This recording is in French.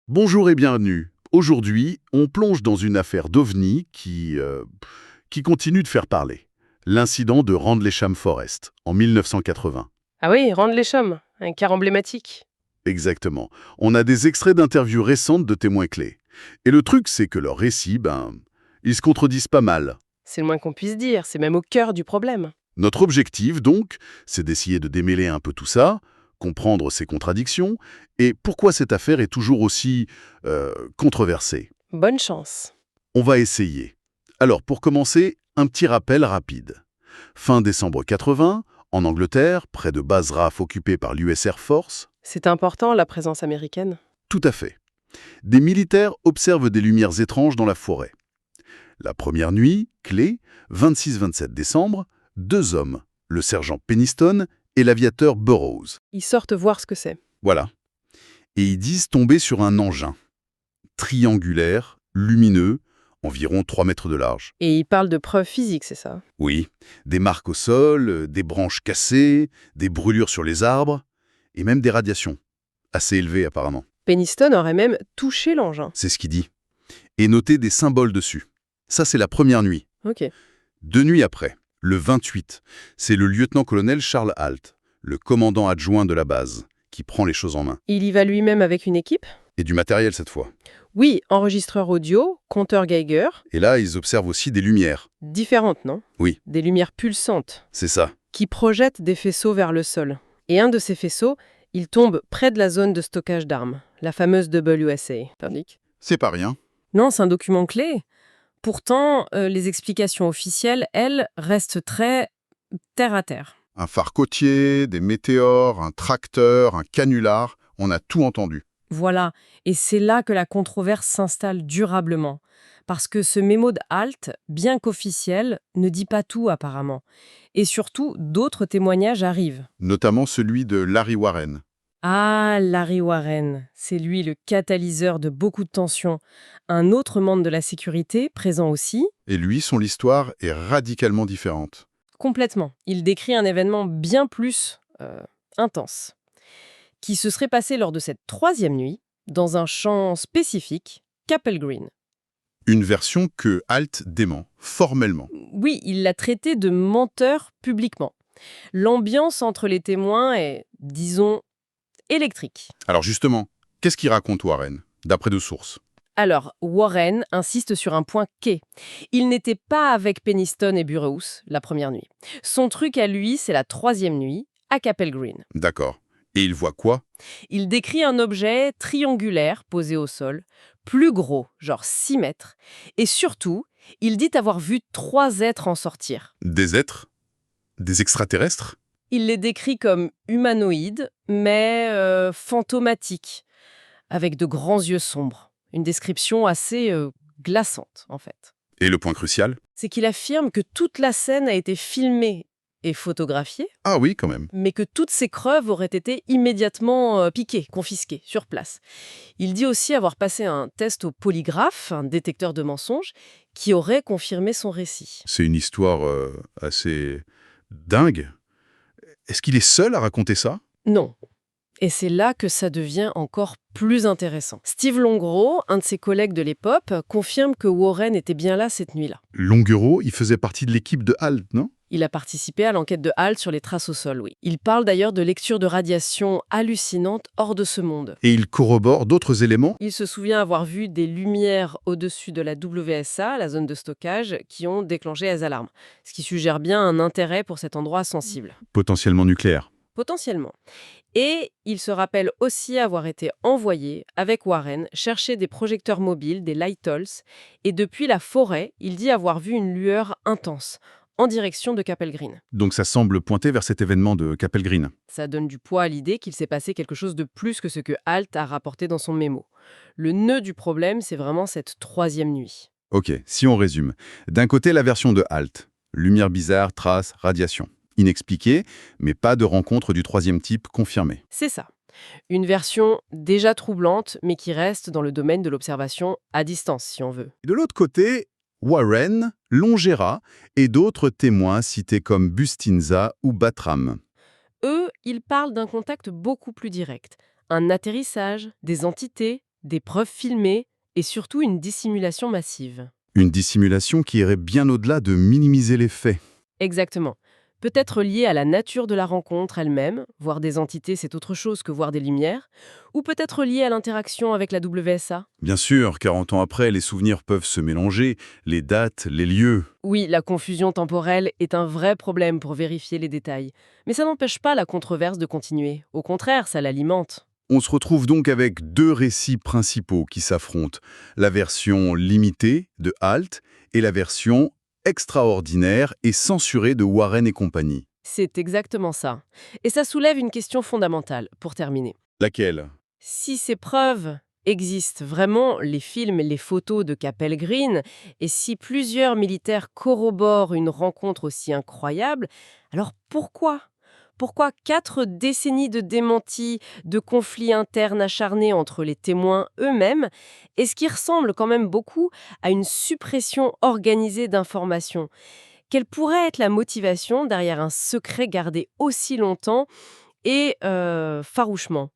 Bonjour et bienvenue. Aujourd'hui, on plonge dans une affaire d'OVNI qui continue de faire parler. L'incident de Rendlesham Forest, en 1980. Ah oui, Rand Lesham, un cas emblématique. Exactement. On a des extraits d'interviews récentes de témoins clés. Et le truc, c'est que leurs récits, ils se contredisent pas mal. C'est le moins qu'on puisse dire, c'est même au cœur du problème. Notre objectif, donc, c'est d'essayer de démêler un peu tout ça, comprendre ces contradictions, et pourquoi cette affaire est toujours aussi controversée. Bonne chance. On va essayer. Alors, pour commencer, un petit rappel rapide. Fin décembre 80, en Angleterre, près de bases RAF occupées par l'US Air Force. C'est important, la présence américaine. Tout à fait. Des militaires observent des lumières étranges dans la forêt. La première nuit, clé, 26-27 décembre, deux hommes, le sergent Penniston et l'aviateur Burroughs. Ils sortent voir ce que c'est. Voilà. Et ils disent tomber sur un engin. Triangulaire, lumineux, environ 3 mètres de large. Et ils parlent de preuves physiques, c'est ça? Oui, des marques au sol, des branches cassées, des brûlures sur les arbres, et même des radiations. Assez élevées apparemment. Penniston aurait même touché l'engin. C'est ce qu'il dit. Et noté des symboles dessus. Ça, c'est la première nuit. Ok. 2 nuits après, le 28, c'est le lieutenant-colonel Charles Halt, le commandant adjoint de la base, qui prend les choses en main. Il y va lui-même avec une équipe? Et du matériel cette fois. Oui, enregistreur audio, compteur Geiger. Et là, ils observent aussi des lumières. Différentes, non? Oui, Des lumières pulsantes, c'est ça. qui projettent des faisceaux vers le sol. Et un de ces faisceaux, il tombe près de la zone de stockage d'armes, la fameuse WSA. Tandis C'est pas rien. Non, c'est un document clé. Pourtant, les explications officielles, elles, restent très terre à terre. Un phare côtier, des météores, un tracteur, un canular, on a tout entendu. Voilà, et c'est là que la controverse s'installe durablement. Parce que ce mémo de Halt, bien qu'officiel, ne dit pas tout apparemment. Et surtout, d'autres témoignages arrivent. Notamment celui de Larry Warren. Ah, Larry Warren, c'est lui le catalyseur de beaucoup de tensions. Un autre membre de la sécurité, présent aussi, Et lui, son histoire est radicalement différente. complètement. Il décrit un événement bien plus intense, qui se serait passé lors de cette troisième nuit, dans un champ spécifique, Capel Green. Une version que Halt dément, formellement. Oui, il l'a traité de menteur publiquement. L'ambiance entre les témoins est, disons, électrique. Alors justement, qu'est-ce qu'il raconte Warren, d'après deux sources? Alors, Warren insiste sur un point quai. Il n'était pas avec Penniston et Burroughs la première nuit. Son truc à lui, c'est la troisième nuit, à Capel Green. D'accord. Et il voit quoi? Il décrit un objet triangulaire posé au sol, plus gros, genre 6 mètres, et surtout, il dit avoir vu 3 êtres en sortir. Des êtres? Des extraterrestres? Il les décrit comme humanoïdes, mais fantomatiques, avec de grands yeux sombres. Une description assez glaçante, en fait. Et le point crucial? C'est qu'il affirme que toute la scène a été filmée et photographiée, Ah oui, quand même. mais que toutes ces preuves auraient été immédiatement piquées, confisquées, sur place. Il dit aussi avoir passé un test au polygraphe, un détecteur de mensonges, qui aurait confirmé son récit. C'est une histoire assez dingue. Est-ce qu'il est seul à raconter ça? Non. Et c'est là que ça devient encore plus intéressant. Steve Longro, un de ses collègues de l'époque, confirme que Warren était bien là cette nuit-là. Longuereau, il faisait partie de l'équipe de Halt, non? Il a participé à l'enquête de Halt sur les traces au sol, oui. Il parle d'ailleurs de lectures de radiation hallucinantes hors de ce monde. Et il corrobore d'autres éléments? Il se souvient avoir vu des lumières au-dessus de la WSA, la zone de stockage, qui ont déclenché les alarmes. Ce qui suggère bien un intérêt pour cet endroit sensible. Potentiellement nucléaire. Potentiellement. Et il se rappelle aussi avoir été envoyé, avec Warren, chercher des projecteurs mobiles, des Lightholes, et depuis la forêt, il dit avoir vu une lueur intense, en direction de Capel Green. Donc ça semble pointer vers cet événement de Capel Green. Ça donne du poids à l'idée qu'il s'est passé quelque chose de plus que ce que Halt a rapporté dans son mémo. Le nœud du problème, c'est vraiment cette troisième nuit. Ok, si on résume. D'un côté, la version de Halt. Lumière bizarre, traces, radiation. Inexpliquée, mais pas de rencontre du troisième type confirmée. C'est ça. Une version déjà troublante, mais qui reste dans le domaine de l'observation à distance, si on veut. De l'autre côté, Warren, Longera et d'autres témoins cités comme Bustinza ou Batram. Eux, ils parlent d'un contact beaucoup plus direct. Un atterrissage, des entités, des preuves filmées et surtout une dissimulation massive. Une dissimulation qui irait bien au-delà de minimiser les faits. Exactement. Peut-être lié à la nature de la rencontre elle-même, voir des entités c'est autre chose que voir des lumières, ou peut-être lié à l'interaction avec la WSA. Bien sûr, 40 ans après, les souvenirs peuvent se mélanger, les dates, les lieux. Oui, la confusion temporelle est un vrai problème pour vérifier les détails. Mais ça n'empêche pas la controverse de continuer. Au contraire, ça l'alimente. On se retrouve donc avec deux récits principaux qui s'affrontent. La version limitée de Halt et la version extraordinaire et censurée de Warren et compagnie. C'est exactement ça. Et ça soulève une question fondamentale, pour terminer. Laquelle? Si ces preuves existent vraiment, les films et les photos de Capel Green, et si plusieurs militaires corroborent une rencontre aussi incroyable, alors pourquoi 4 décennies de démentis, de conflits internes acharnés entre les témoins eux-mêmes, et ce qui ressemble quand même beaucoup à une suppression organisée d'informations? Quelle pourrait être la motivation derrière un secret gardé aussi longtemps et farouchement?